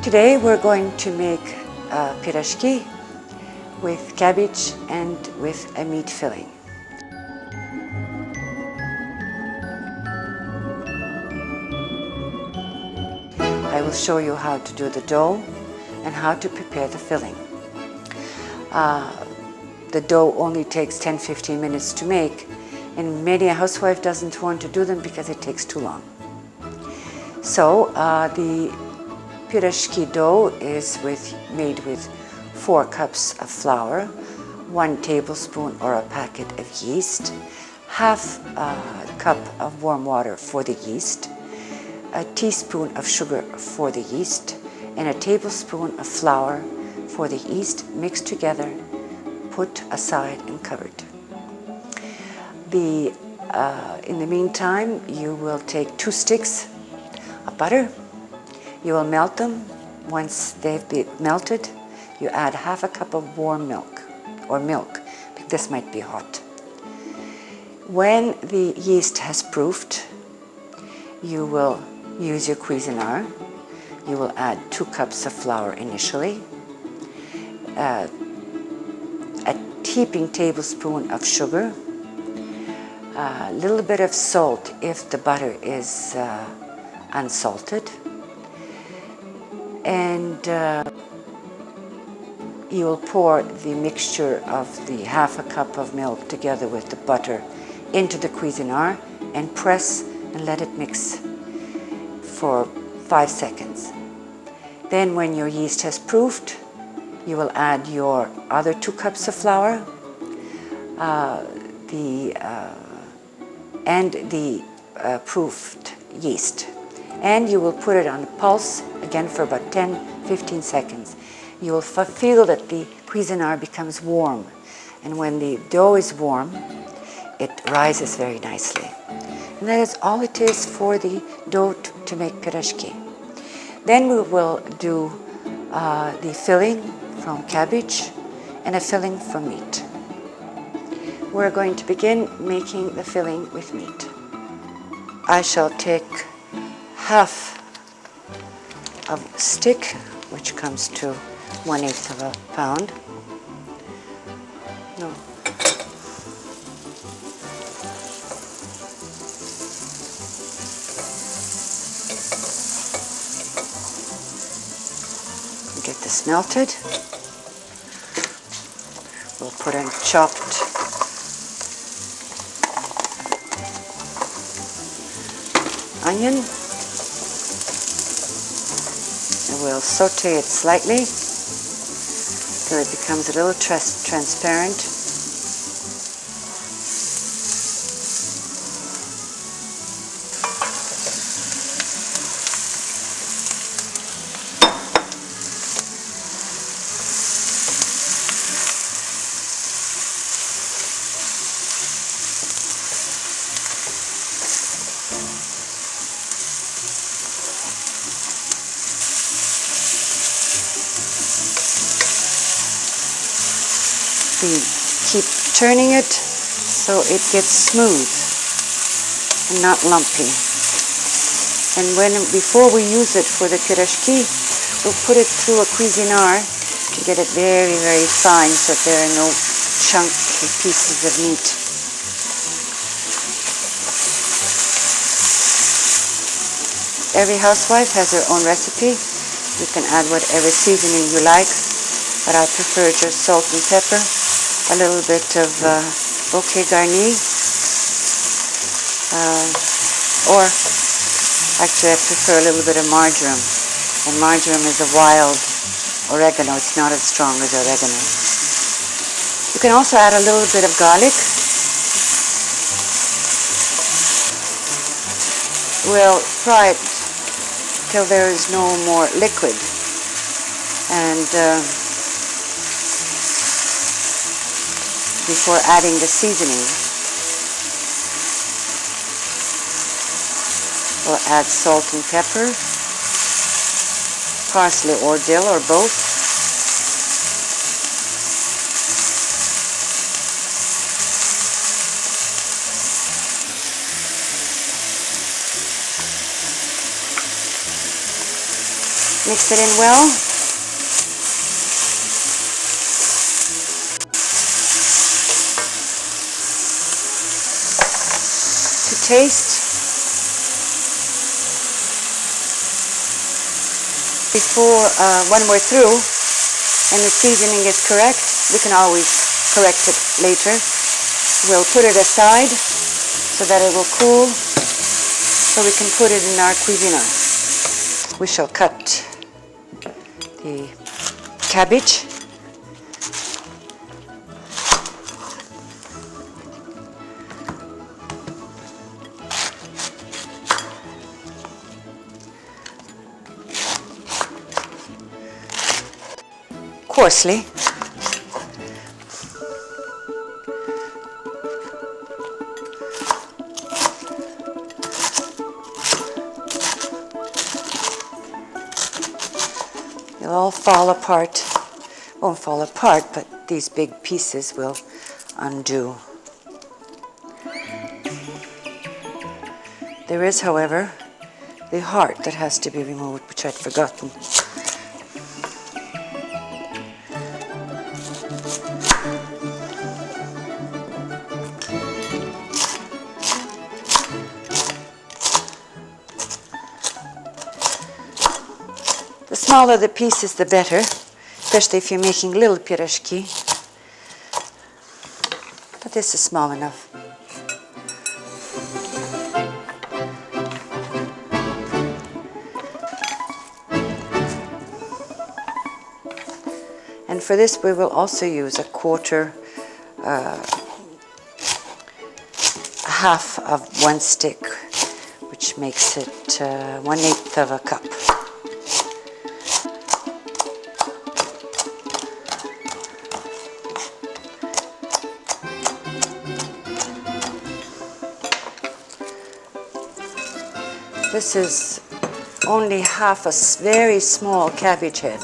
Today we're going to make pirozhki with cabbage and with a meat filling. I will show you how to do the dough and how to prepare the filling. The dough only takes 10-15 minutes to make, and many a housewife doesn't want to do them because it takes too long. So the pirozhki dough is made with 4 cups of flour, 1 tablespoon or a packet of yeast, half a cup of warm water for the yeast, a teaspoon of sugar for the yeast, and a tablespoon of flour for the yeast, mixed together, put aside and covered. In the meantime, you will take 2 sticks of butter. You will melt them. Once they've been melted, you add half a cup of warm milk, or milk. This might be hot. When the yeast has proofed, you will use your Cuisine. You will add 2 cups of flour initially, a heaping tablespoon of sugar, a little bit of salt if the butter is unsalted, and you will pour the mixture of the half a cup of milk together with the butter into the Cuisine and press and let it mix for 5 seconds. Then when your yeast has proofed, you will add your other 2 cups of flour and the proofed yeast. And you will put it on a pulse again for about 10-15 seconds. You will feel that the Cuisine becomes warm. And when the dough is warm, it rises very nicely. And that is all it is for the dough to make pirozhki. Then we will do the filling from cabbage and a filling from meat. We're going to begin making the filling with meat. I shall take half of stick, which comes to 1/8 of a pound. No. Get this melted. We'll put in chopped onion, and we'll saute it slightly till it becomes a little transparent. We keep turning it so it gets smooth and not lumpy. And before we use it for the pirozhki, we'll put it through a Cuisine to get it very, very fine so that there are no chunky pieces of meat. Every housewife has her own recipe. You can add whatever seasoning you like, but I prefer just salt and pepper, a little bit of bouquet garni, or actually I prefer a little bit of marjoram. And marjoram is a wild oregano. It's not as strong as oregano. You can also add a little bit of garlic. We'll fry it till there is no more liquid, and before adding the seasoning, we'll add salt and pepper, parsley or dill or both, Mix it in well. To taste, before when we're through and the seasoning is correct, we can always correct it later. We'll put it aside so that it will cool, so we can put it in our Cuisine. We shall cut the cabbage. Coarsely. They'll all fall apart. Won't fall apart, but these big pieces will undo. There is, however, the heart that has to be removed, which I'd forgotten. The smaller the pieces, the better, especially if you're making little pirozhki. But this is small enough. And for this we will also use a quarter, half of one stick, which makes it 1/8 of a cup. This is only half a very small cabbage head.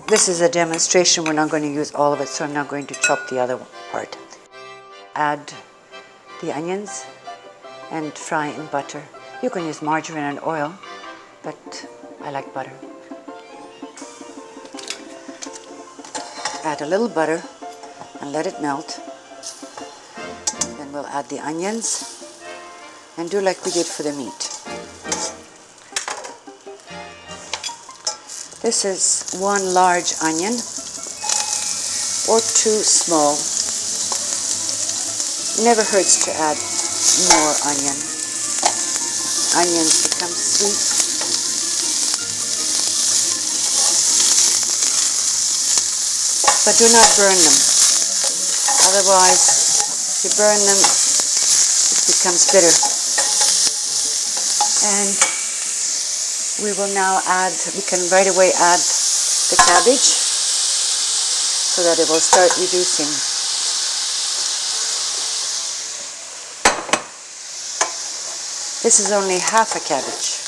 This is a demonstration. We're not going to use all of it, so I'm not going to chop the other part. Add the onions and fry in butter. You can use margarine and oil, but I like butter. Add a little butter and let it melt. Then we'll add the onions and do like we did for the meat. This is 1 large onion or 2 small. Never hurts to add more onion. Onions become sweet. But do not burn them. Otherwise, if you burn them, it becomes bitter. And we will now we can right away add the cabbage so that it will start reducing. This is only half a cabbage.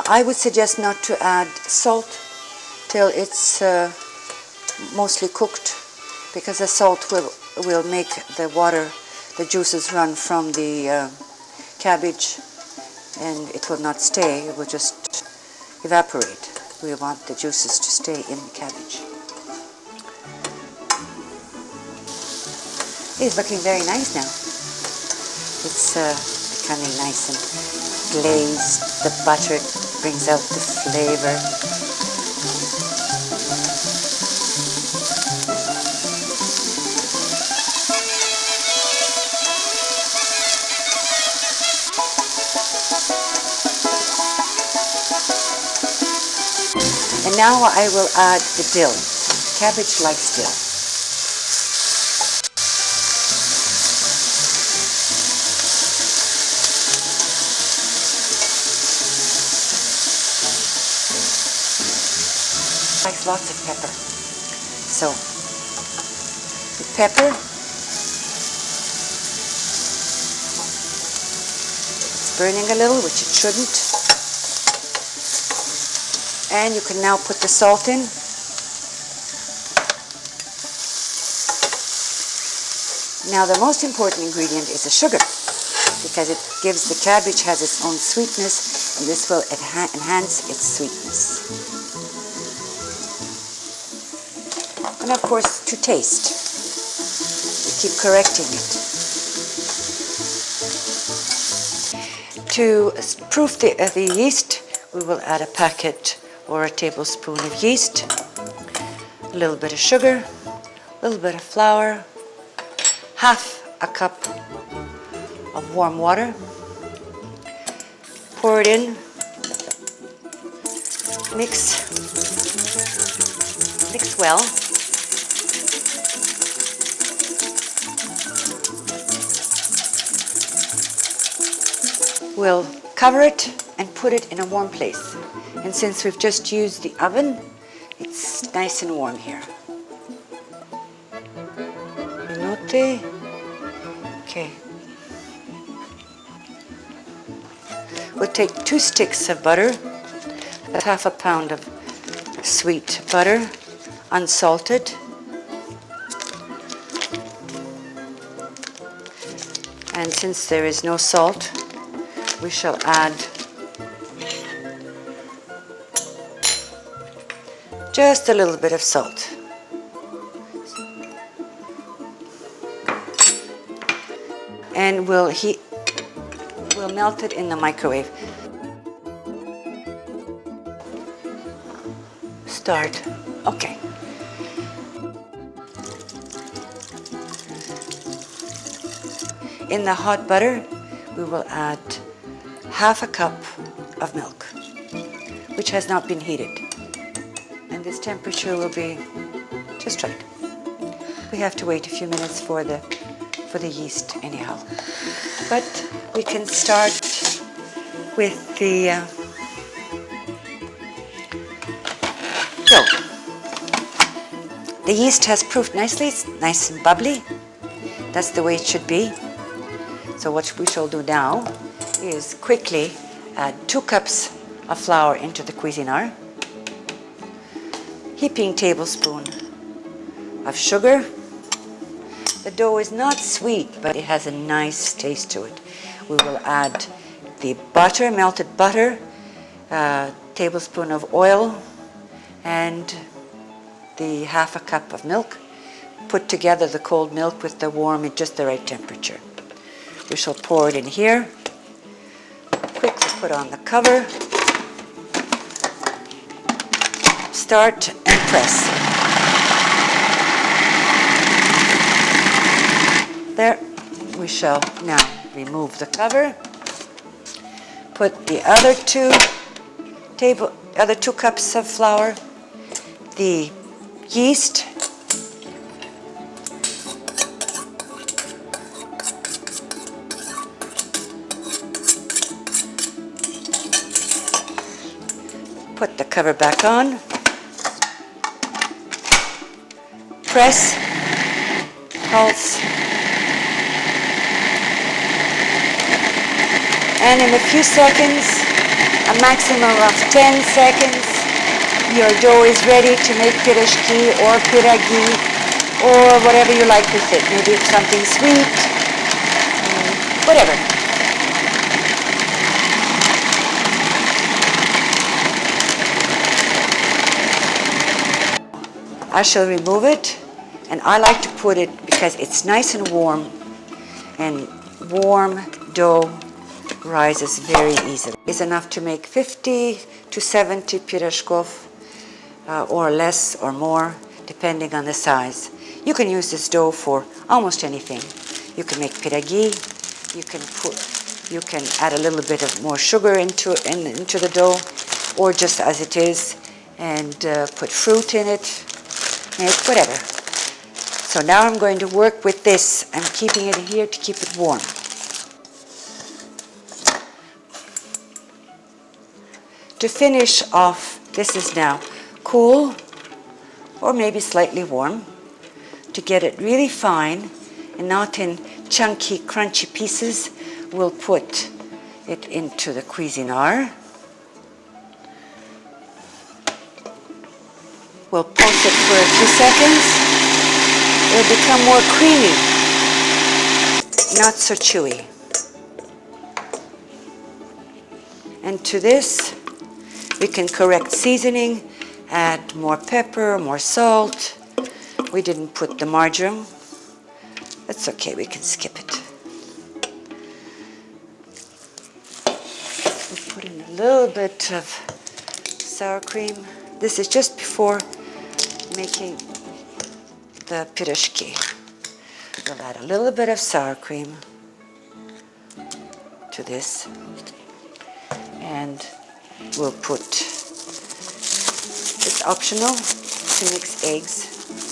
I would suggest not to add salt till it's mostly cooked, because the salt will make the water, the juices run from the cabbage, and it will not stay. It will just evaporate. We want the juices to stay in the cabbage. It's looking very nice now. It's becoming nice and glazed. The butter brings out the flavor. And now I will add the dill. Cabbage likes dill. Likes lots of pepper. So, the pepper, it's burning a little, which it shouldn't. And you can now put the salt in. Now the most important ingredient is the sugar, because it gives, the cabbage has its own sweetness, and this will enhance its sweetness. And of course, to taste. We keep correcting it. To proof the yeast, we will add a packet or a tablespoon of yeast, a little bit of sugar, a little bit of flour, half a cup of warm water. Pour it in, mix well. We'll cover it and put it in a warm place. And since we've just used the oven, it's nice and warm here. Minuti. Okay. We'll take 2 sticks of butter. That's half a pound of sweet butter, unsalted. And since there is no salt, we shall add just a little bit of salt. And we'll melt it in the microwave. Start. Okay. In the hot butter, we will add half a cup of milk, which has not been heated. And this temperature will be just right. We have to wait a few minutes for the yeast anyhow. But we can start with the dough. The yeast has proofed nicely. It's nice and bubbly. That's the way it should be. So what we shall do now is quickly add 2 cups of flour into the Cuisine, heaping tablespoon of sugar. The dough is not sweet, but it has a nice taste to it. We will add the butter, melted butter, tablespoon of oil, and the half a cup of milk. Put together the cold milk with the warm at just the right temperature. We shall pour it in here. Quickly put on the cover. Start and press. There. We shall now remove the cover. Put the other 2 cups of flour, the yeast, put the cover back on, press, pulse, and in a few seconds, a maximum of 10 seconds, your dough is ready to make pirozhki or piragi or whatever you like with it. Maybe something sweet, whatever. I shall remove it, and I like to put it because it's nice and warm dough rises very easily. It's enough to make 50 to 70 pirozhkov, or less or more, depending on the size. You can use this dough for almost anything. You can make piragi. You can add a little bit of more sugar into the dough, or just as it is, and put fruit in it. Make whatever. So now I'm going to work with this. I'm keeping it here to keep it warm. To finish off, this is now cool or maybe slightly warm. To get it really fine and not in chunky, crunchy pieces, we'll put it into the Cuisine. We'll pulse it for a few seconds. It'll become more creamy. not so chewy. And to this, we can correct seasoning, add more pepper, more salt. We didn't put the marjoram. That's okay, we can skip it. We put in a little bit of sour cream. This is just before making the pirozhki. We'll add a little bit of sour cream to this. And we'll put, it's optional to mix eggs.